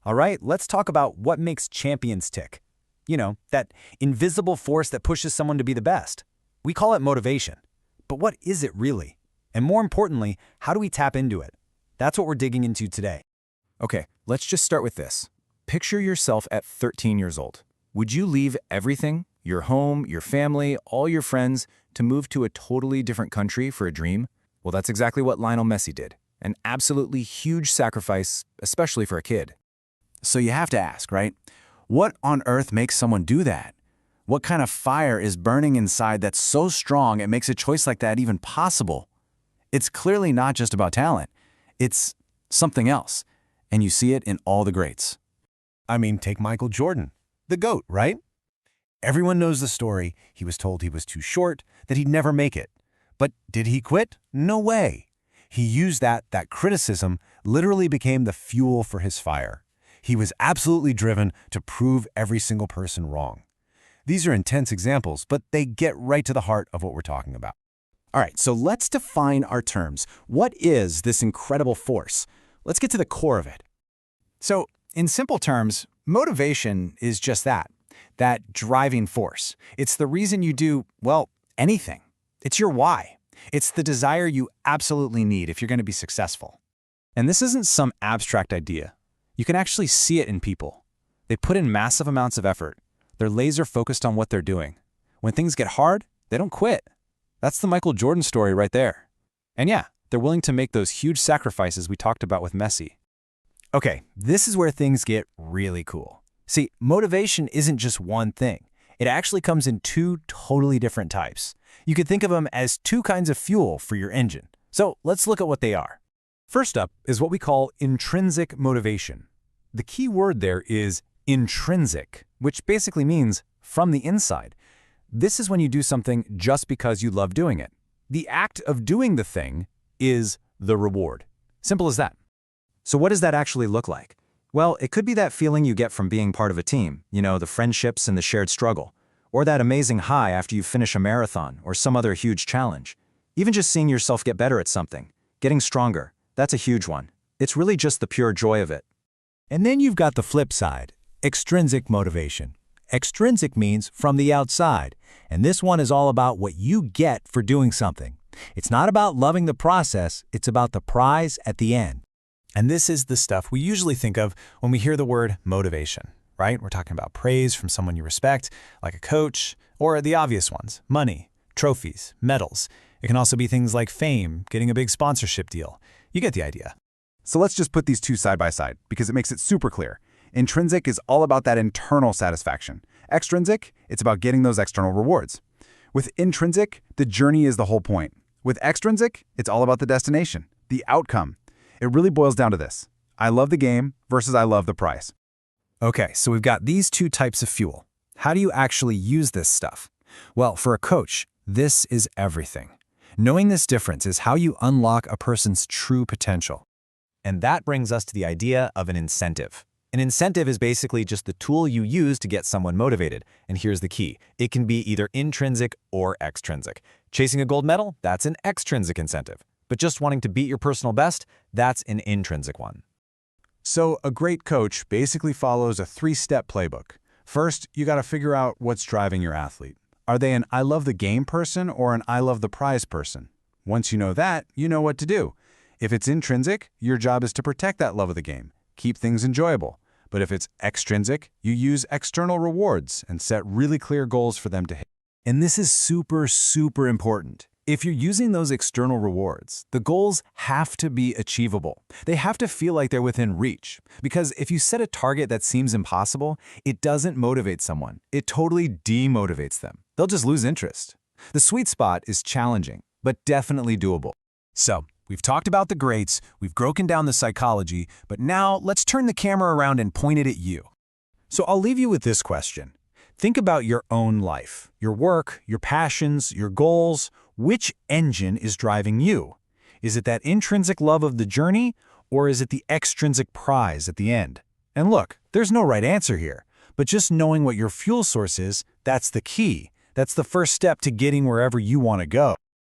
All right, let's talk about what makes champions tick. You know, that invisible force that pushes someone to be the best. We call it motivation. But what is it really? And more importantly, how do we tap into it? That's what we're digging into today. Okay, let's just start with this. Picture yourself at 13 years old. Would you leave everything, your home, your family, all your friends, to move to a totally different country for a dream? Well, that's exactly what Lionel Messi did. An absolutely huge sacrifice, especially for a kid. So you have to ask, right? What on earth makes someone do that? What kind of fire is burning inside that's so strong it makes a choice like that even possible? It's clearly not just about talent. It's something else, and you see it in all the greats. I mean, take Michael Jordan, the GOAT, right? Everyone knows the story. He was told he was too short, that he'd never make it. But did he quit? No way. He used that criticism literally became the fuel for his fire. He was absolutely driven to prove every single person wrong. These are intense examples, but they get right to the heart of what we're talking about. All right, so let's define our terms. What is this incredible force? Let's get to the core of it. So, in simple terms, motivation is just that driving force. It's the reason you do, well, anything. It's your why. It's the desire you absolutely need if you're going to be successful. And this isn't some abstract idea. You can actually see it in people. They put in massive amounts of effort. They're laser focused on what they're doing. When things get hard, they don't quit. That's the Michael Jordan story right there. And yeah, they're willing to make those huge sacrifices we talked about with Messi. Okay, this is where things get really cool. See, motivation isn't just one thing. It actually comes in two totally different types. You could think of them as two kinds of fuel for your engine. So let's look at what they are. First up is what we call intrinsic motivation. The key word there is intrinsic, which basically means from the inside. This is when you do something just because you love doing it. The act of doing the thing is the reward. Simple as that. So what does that actually look like? Well, it could be that feeling you get from being part of a team, you know, the friendships and the shared struggle, or that amazing high after you finish a marathon or some other huge challenge. Even just seeing yourself get better at something, getting stronger, that's a huge one. It's really just the pure joy of it. And then you've got the flip side, extrinsic motivation. Extrinsic means from the outside, and this one is all about what you get for doing something. It's not about loving the process, it's about the prize at the end. And this is the stuff we usually think of when we hear the word motivation, right? We're talking about praise from someone you respect, like a coach, or the obvious ones, money, trophies, medals. It can also be things like fame, getting a big sponsorship deal. You get the idea. So let's just put these two side by side because it makes it super clear. Intrinsic is all about that internal satisfaction. Extrinsic, it's about getting those external rewards. With intrinsic, the journey is the whole point. With extrinsic, it's all about the destination, the outcome. It really boils down to this. I love the game versus I love the prize. Okay, so we've got these two types of fuel. How do you actually use this stuff? Well, for a coach, this is everything. Knowing this difference is how you unlock a person's true potential. And that brings us to the idea of an incentive. An incentive is basically just the tool you use to get someone motivated. And here's the key. It can be either intrinsic or extrinsic. Chasing a gold medal, that's an extrinsic incentive. But just wanting to beat your personal best, that's an intrinsic one. So a great coach basically follows a three-step playbook. First, you got to figure out what's driving your athlete. Are they an I love the game person or an I love the prize person? Once you know that, you know what to do. If it's intrinsic, your job is to protect that love of the game, keep things enjoyable. But if it's extrinsic, you use external rewards and set really clear goals for them to hit. And this is super, super important. If you're using those external rewards, the goals have to be achievable. They have to feel like they're within reach. Because if you set a target that seems impossible, it doesn't motivate someone. It totally demotivates them. They'll just lose interest. The sweet spot is challenging, but definitely doable. So, we've talked about the greats, we've broken down the psychology, but now let's turn the camera around and point it at you. So I'll leave you with this question. Think about your own life, your work, your passions, your goals. Which engine is driving you? Is it that intrinsic love of the journey, or is it the extrinsic prize at the end? And look, there's no right answer here, but just knowing what your fuel source is, that's the key. That's the first step to getting wherever you want to go.